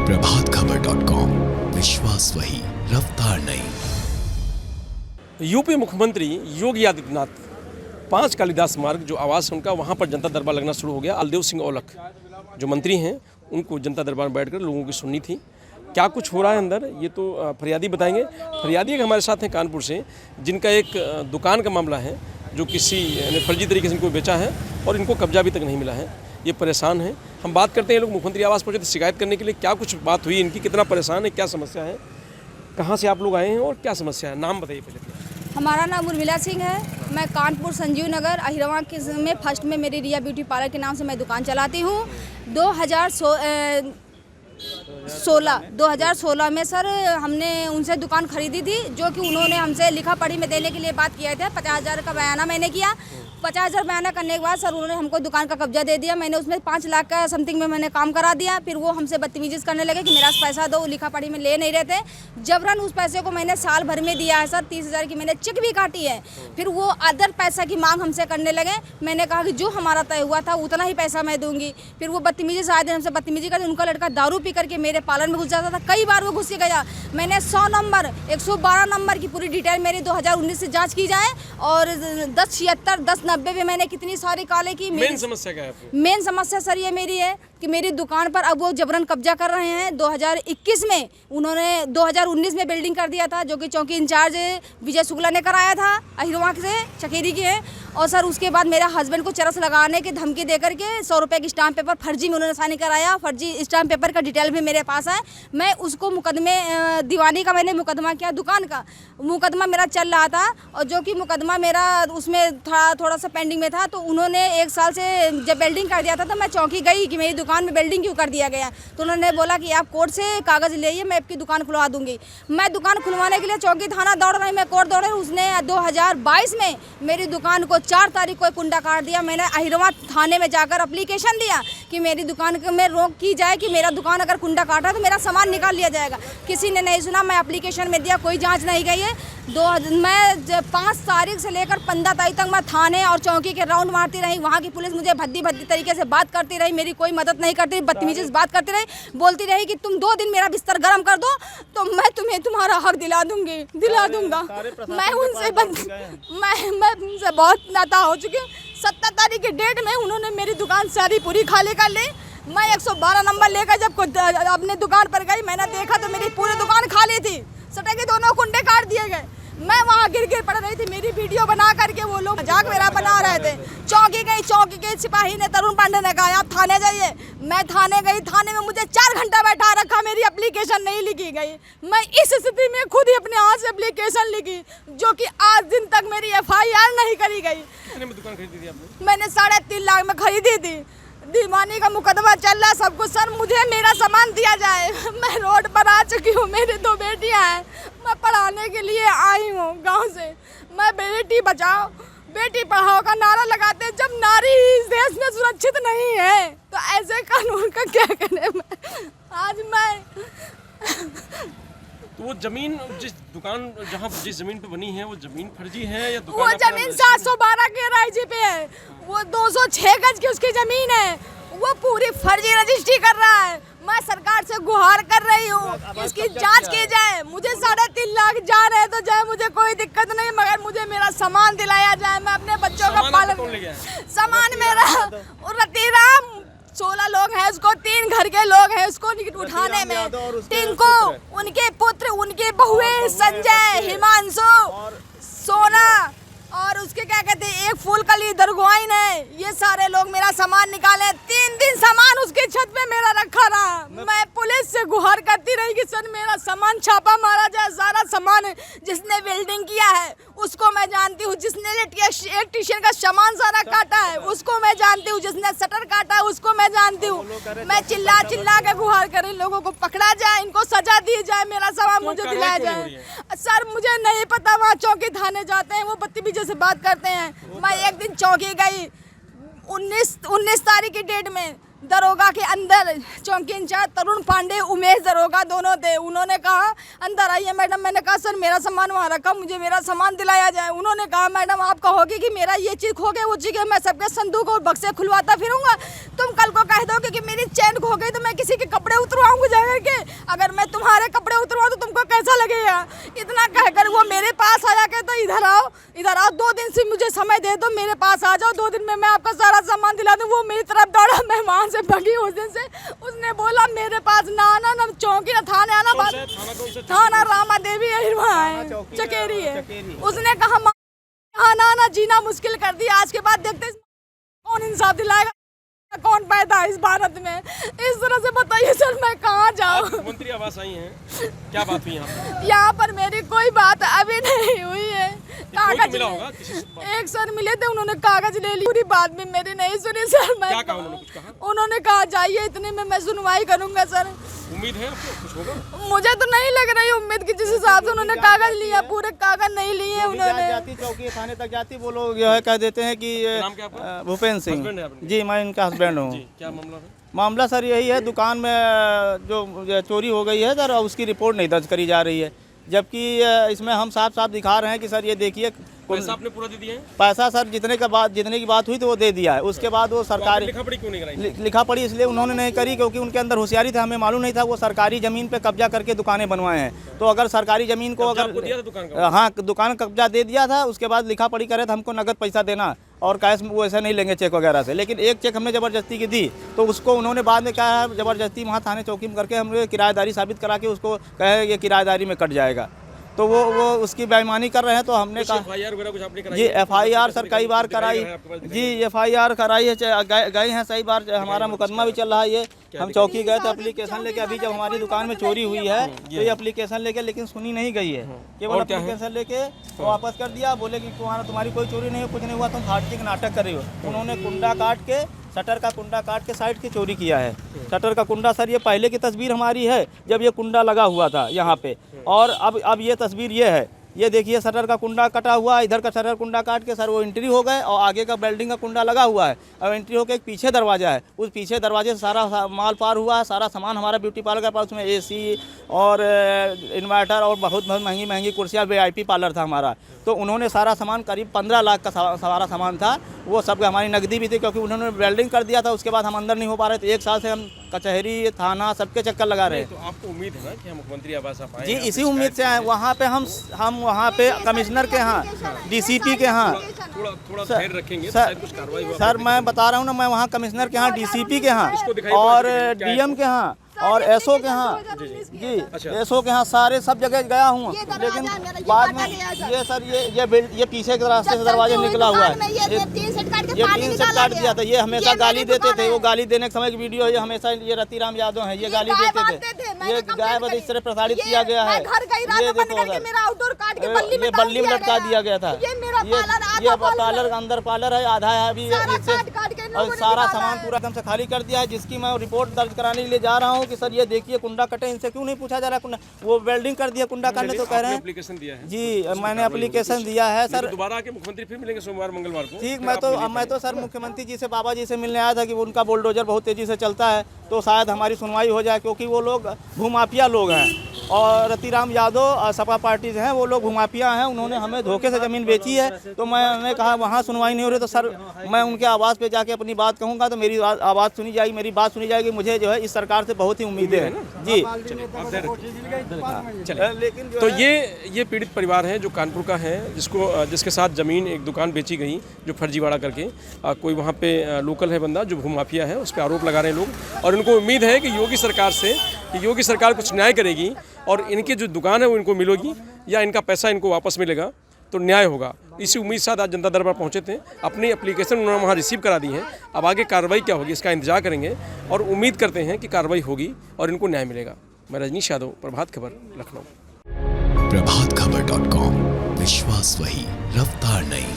प्रभातखबर.com, विश्वास वही, रफ्तार नहीं। यूपी मुख्यमंत्री योगी आदित्यनाथ 5 कालिदास मार्ग जो आवास है उनका, वहाँ पर जनता दरबार लगना शुरू हो गया। अलदेव सिंह औलख जो मंत्री हैं, उनको जनता दरबार में बैठकर लोगों की सुननी थी। क्या कुछ हो रहा है अंदर, ये तो फरियादी बताएंगे। फरियादी एक हमारे साथ हैं कानपुर से, जिनका एक दुकान का मामला है जो किसी ने फर्जी तरीके से इनको बेचा है और इनको कब्जा अभी तक नहीं मिला है। ये परेशान हैं। हम बात करते हैं, लोग मुख्यमंत्री आवास पहुंचे थे शिकायत करने के लिए। क्या कुछ बात हुई इनकी, कितना परेशान है, क्या समस्या है, कहाँ से आप लोग आए हैं और क्या समस्या है, नाम बताइए पहले। हमारा नाम उर्मिला सिंह है। मैं कानपुर संजीव नगर अहिरवा के में फर्स्ट में मेरी रिया ब्यूटी पार्लर के नाम से मैं दुकान चलाती हूँ। 2016 में सर हमने उनसे दुकान खरीदी थी, जो कि उन्होंने हमसे लिखा पढ़ी में देने के लिए बात किया था। 50,000 का बयाना मैंने किया। 50,000 बयाना करने के बाद सर उन्होंने हमको दुकान का कब्जा दे दिया। मैंने उसमें 5 लाख का समथिंग में मैंने काम करा दिया। फिर वो हमसे बदतमीजी करने लगे कि मेरा पैसा दो, लिखा पढ़ी में ले नहीं रहते। जबरन उस पैसे को मैंने साल भर में दिया है सर। 30,000 की मैंने चेक भी काटी है। फिर वो अदर पैसा की मांग हमसे करने लगे। मैंने कहा कि जो हमारा तय हुआ था उतना ही पैसा मैं दूंगी। फिर वो बदतमीजी से आए दिन हमसे बदतमीजी करते। उनका लड़का दारू पी करके मेरे पार्लर में घुस जाता था। कई बार वो घुस के गया। मैंने 100 नंबर 112 नंबर की पूरी डिटेल मेरी 2019 से जाँच की जाए और 1076 1090 में मैंने कितनी सारी कॉलें की। मेन समस्या क्या है? मेन समस्या सर ये मेरी है कि मेरी दुकान पर अब वो जबरन कब्जा कर रहे हैं। 2021 में उन्होंने 2019 में बिल्डिंग कर दिया था, जो कि चौकी इंचार्ज विजय शुक्ला ने कराया था, अहिरवा से चकेरी के हैं। और सर उसके बाद मेरा हस्बैंड को चरस लगाने की धमकी दे करके 100 रुपये की स्टाम्प पेपर फर्जी में उन्होंने साइन कराया। फर्जी स्टाम्प पेपर का डिटेल भी मेरे पास है। मैं उसको मुकदमे दीवानी का मैंने मुकदमा किया, दुकान का मुकदमा मेरा चल रहा था। और जो कि मुकदमा मेरा उसमें थोड़ा सा पेंडिंग में था। तो उन्होंने 1 साल से जब बिल्डिंग कर दिया था तो मैं चौकी गई कि मेरी दुकान में बिल्डिंग क्यों कर दिया गया। तो उन्होंने बोला कि आप कोर्ट से कागज़ ले आइए, मैं आपकी दुकान खुलवा दूंगी। मैं दुकान खुलवाने के लिए चौकी थाना दौड़ रही, मैं कोर्ट दौड़ रही। उसने 2022 में मेरी दुकान को 4 तारीख को कुंडा काट दिया। मैंने अहिरवा थाने में जाकर एप्लीकेशन दिया कि मेरी दुकान में रोक की जाए कि मेरा दुकान अगर कुंडा काटा तो मेरा सामान निकाल लिया जाएगा। किसी ने नहीं सुना। मैं एप्लीकेशन में दिया, कोई जाँच नहीं गई है। मैं 5 तारीख से लेकर 15 तारीख तक मैं थाने और चौकी के राउंड मारती रही। वहाँ की पुलिस मुझे भद्दी तरीके से बात करती रही, मेरी कोई मदद नहीं करती, बदतमीजी से बात करती रही। बोलती रही कि तुम 2 दिन मेरा बिस्तर गर्म कर दो तो मैं तुम्हें तुम्हारा हक दिला दूंगा। मैं उनसे बहुत नाता हो चुकी हूँ। 17 तारीख की डेट में उन्होंने मेरी दुकान सारी पूरी खाली कर ली। मैं 112 नंबर लेकर जब अपने दुकान पर गई, मैंने देखा तो मेरी पूरी दुकान खाली थी। सटे के दोनों कुंडे काट दिए गए। मैं वहाँ गिर पड़ रही थी। मेरी वीडियो बना करके वो लोग मजाक मेरा बना रहे थे। चौकी गई, चौकी के सिपाही ने तरुण पांडे ने कहा आप थाने जाइए। मैं थाने गई। थाने में मुझे 4 घंटा बैठा रखा, मेरी एप्लीकेशन नहीं लिखी गई। मैं इस स्थिति में खुद ही अपने हाथ से एप्लीकेशन लिखी, जो कि आज दिन तक मेरी FIR नहीं करी गई। कितने में दुकान खरीदी थी आपने? मैंने 3.5 लाख में खरीदी थी। दीवानी का मुकदमा चल रहा है सब कुछ। सर मुझे मेरा सामान दिया जाए। मैं रोड पर आ चुकी हूँ। मेरी 2 बेटियाँ हैं। मैं पढ़ाने के लिए आई हूँ गांव से। मैं बेटी बचाओ बेटी पढ़ाओ का नारा लगाते हैं। जब नारी इस देश में सुरक्षित नहीं है तो ऐसे कानून का क्या करें। मैं आज तो वो जमीन जिस जमीन पे बनी है वो जमीन फर्जी है या दुकान? वो जमीन 712 के RIG पे है। वो 206 गज की उसकी जमीन है। वो पूरी फर्जी रजिस्ट्री कर रहा है। मैं सरकार से गुहार कर रही हूँ, इसकी जांच की जाए। मुझे 3.5 लाख जा रहे हैं तो जाए, मुझे कोई दिक्कत नहीं, मगर मुझे मेरा सामान दिलाया जाए। मैं अपने बच्चों का पालन। सामान मेरा रतीराम 16 लोग हैं, उसको 3 घर के लोग हैं उसको उठाने में। 3 को उनके पुत्र, उनकी बहुएं संजय, हिमांशु, सोना और उसके क्या कहते हैं, एक फूलकली दरगोइन है। ये सारे लोग मेरा सामान निकाले। 3 दिन सामान उसकी छत पे मेरा रखा रहा। मैं पुलिस से गुहार करती रही कि सर मेरा सामान छापा मारा जाए। सारा सामान जिसने बिल्डिंग किया है उसको मैं जानती हूँ। जिसने इलेक्ट्रिशियन का सामान सारा काटा है उसको मैं जानती हूँ। जिसने शटर काटा है उसको मैं जानती हूँ। मैं चिल्ला के गुहार कर रही, लोगों को पकड़ा जाए, इनको सजा दी जाए, मेरा सामान मुझे दिलाया जाए। सर मुझे नहीं पता। वहाँ चौकी थाने जाते हैं, वो बदतमीजी से बात करते हैं। मैं एक दिन चौकी गई 19 तारीख की डेट में। दरोगा के अंदर चौकी इंचार्ज तरुण पांडे, उमेश दरोगा दोनों थे। उन्होंने कहा अंदर आइए मैडम। मैंने कहा सर मेरा सामान वहाँ रखा, मुझे मेरा सामान दिलाया जाए। उन्होंने कहा मैडम आप कहोगे कि मेरा ये चीज़ खो गया वो चीज़, मैं सबके संदूक और बक्से खुलवाता फिरूंगा। तुम कल को कह दोगे कि मेरी चैन खो गई तो मैं किसी के कपड़े उतरवाऊंगी जाकर के। पैसा लगेगा। इतना कहकर वो मेरे पास आया कि तो इधर आओ 2 दिन से मुझे समय दे दो, मेरे पास आ जाओ, 2 दिन में मैं आपका सारा सामान दिला दूँ। वो मेरी तरफ दौड़ा, मैं वहाँ से भगी। उस दिन से उसने बोला मेरे पास ना आना, ना चौकी ना थाने आना, थाना रामा देवी है, वहाँ है, चकेरी है। उसने कहा आना आना जीना मुश्किल कर दिया। आज के बाद देखते कौन इंसाफ दिलाएगा, कौन पैदा है इस भारत में। इस तरह से बताइए सर, मैं कहाँ जाऊँ। मुख्यमंत्री आवास आई हैं, क्या बात हुई यहाँ पर मेरी कोई बात अभी नहीं हुई है। कागज मिला होगा एक सर मिले थे, उन्होंने कागज ले ली, पूरी बात भी मेरी नहीं सुनी सर। मैं क्या कहा उन्होंने, कुछ कहा? उन्होंने कहा जाइए, इतने में मैं सुनवाई करूंगा सर। उम्मीद है आपको कुछ होगा? मुझे तो नहीं लग रही उम्मीद की, जिस हिसाब से उन्होंने कागज लिया, पूरे कागज नहीं लिए उन्होंने। जाती चौकी थाने तक जाती, वो लोग जो है कह देते हैं कि भूपेंद्र सिंह जी, मैं इनका हस्बैंड हूँ। क्या मामला है? मामला सर यही है, दुकान में जो चोरी हो गई है सर, उसकी रिपोर्ट नहीं दर्ज करी जा रही है, जबकि इसमें हम साफ साफ दिखा रहे हैं कि सर ये देखिए पैसा आपने पूरा दे दिया है? पैसा सर जितने की बात हुई तो वो दे दिया है। उसके बाद वो सरकारी लिखा पढ़ी क्यों नहीं कराई? लिखा पढ़ी इसलिए उन्होंने नहीं करी क्योंकि उनके अंदर होशियारी था, हमें मालूम नहीं था वो सरकारी ज़मीन पे कब्जा करके दुकानें बनवाए हैं। तो अगर सरकारी ज़मीन को हाँ दुकान कब्जा दे दिया था, उसके बाद लिखा पढ़ी करे तो हमको नगद पैसा देना और कैश वो ऐसा नहीं लेंगे चेक वगैरह से। लेकिन एक चेक हमने ज़बरदस्ती की दी तो उसको उन्होंने बाद में कहा है ज़बरदस्ती वहाँ थाने चौकी में करके हमने किराएदारी साबित करा के उसको कहे ये किराएदारी में कट जाएगा। तो वो उसकी बेईमानी कर रहे हैं। तो हमने कहा FIR वगैरह कुछ आपने कराई? जी FIR सर कई बार कराई जी, FIR कराई है, गए हैं सही बार, हमारा मुकदमा भी चल रहा है। ये हम चौकी गए थे एप्लीकेशन लेके, अभी जब हमारी दुकान में चोरी हुई है तो ये एप्लीकेशन लेके, लेकिन सुनी नहीं गई है। केवल एप्लीकेशन लेके वापस कर दिया, बोले कि तुम्हारी कोई चोरी नहीं है, कुछ नहीं हुआ, तुम फाड़ती का नाटक कर रही हो। उन्होंने कुंडा काट के, शटर का कुंडा काट के साइड की चोरी किया है। शटर का कुंडा सर ये पहले की तस्वीर हमारी है जब ये कुंडा लगा हुआ था यहाँ पे, और अब ये तस्वीर ये है, ये देखिए शटर का कुंडा कटा हुआ है, इधर का शटर कुंडा काट के सर वो एंट्री हो गए और आगे का बिल्डिंग का कुंडा लगा हुआ है। अब एंट्री होकर एक पीछे दरवाज़ा है, उस पीछे दरवाजे से सारा माल पार हुआ है, सारा सामान हमारा ब्यूटी पार्लर का पास, उसमें AC और इन्वर्टर और बहुत महंगी महंगी कुर्सियाँ, VIP पार्लर था हमारा। तो उन्होंने सारा सामान करीब 15 लाख का सारा सामान था, वो सब हमारी नकदी भी थी, क्योंकि उन्होंने वेल्डिंग कर दिया था। उसके बाद हम अंदर नहीं हो पा रहे थे, 1 साल से हम कचहरी थाना सबके चक्कर लगा रहे हैं। तो आपको उम्मीद है ना कि हम मुख्यमंत्री आवास आप आए? जी इसी उम्मीद से आए। वहाँ पे हम वहाँ पे कमिश्नर के यहाँ, DCP के यहाँ थोड़ा धैर्य रखेंगे सर, कुछ कार्रवाई होगा। सर मैं बता रहा हूँ ना, मैं वहाँ कमिश्नर के यहाँ, DCP के यहाँ और DM के यहाँ और SO के यहाँ जी, SO के यहाँ सारे सब जगह गया हूँ। लेकिन बाद में ये सर ये पीछे के रास्ते से दरवाजे निकला हुआ है, ये 3 सेट काट दिया था। ये हमेशा गाली देते थे, वो गाली देने के समय की वीडियो है हमेशा, ये रतिराम यादव है, ये गाली देते थे। ये गाय बद इस तरह प्रसारित किया गया है, ये देखो सर, ये बल्ली में लटका दिया गया था। ये पार्लर अंदर पार्लर है, आधा है अभी, और सारा सामान पूरा एकदम से खाली कर दिया है, जिसकी मैं रिपोर्ट दर्ज कराने के लिए जा रहा हूँ कि सर ये देखिए कुंडा कटे, इनसे क्यों नहीं पूछा जा रहा कुंडा, वो वेल्डिंग कर दिया कुंडा काटने, तो कह रहे हैं एप्लीकेशन दिया है? जी मैंने एप्लीकेशन दिया है सर। दोबारा आके मुख्यमंत्री फिर मिलेंगे सोमवार मंगलवार को? ठीक, मैं तो सर मुख्यमंत्री जी से, बाबा जी से मिलने आया था कि उनका बुलडोजर बहुत तेज़ी से चलता है, तो शायद हमारी सुनवाई हो जाए, क्योंकि वो लोग भूमाफिया लोग हैं और रतिराम यादव सपा पार्टी से हैं, वो लोग भूमाफिया हैं। उन्होंने हमें धोखे से ज़मीन बेची है। तो मैंने कहा वहाँ सुनवाई नहीं हो रही, तो सर मैं उनके आवाज़ पे जाके अपनी बात कहूँगा, तो मेरी आवाज़ सुनी जाएगी, मेरी बात सुनी जाएगी। मुझे जो है इस सरकार से बहुत ही उम्मीदें हैं जी। लेकिन तो ये पीड़ित परिवार है जो कानपुर का है, जिसके साथ ज़मीन एक दुकान बेची गई जो फर्जीवाड़ा करके, कोई वहाँ पे लोकल है बंदा जो भूमाफिया है, उस पर आरोप लगा रहे हैं लोग, और उनको उम्मीद है कि योगी सरकार कुछ न्याय करेगी और इनकी जो दुकान है वो इनको मिलेगी या इनका पैसा इनको वापस मिलेगा, तो न्याय होगा। इसी उम्मीद से आज जनता दरबार पहुंचे थे। अपनी एप्लीकेशन उन्होंने वहाँ रिसीव करा दी है। अब आगे कार्रवाई क्या होगी इसका इंतजार करेंगे और उम्मीद करते हैं कि कार्रवाई होगी और इनको न्याय मिलेगा। मैं रजनीश यादव, प्रभात खबर, लखनऊ। प्रभातखबर.com, विश्वास वही, रफ्तार नहीं।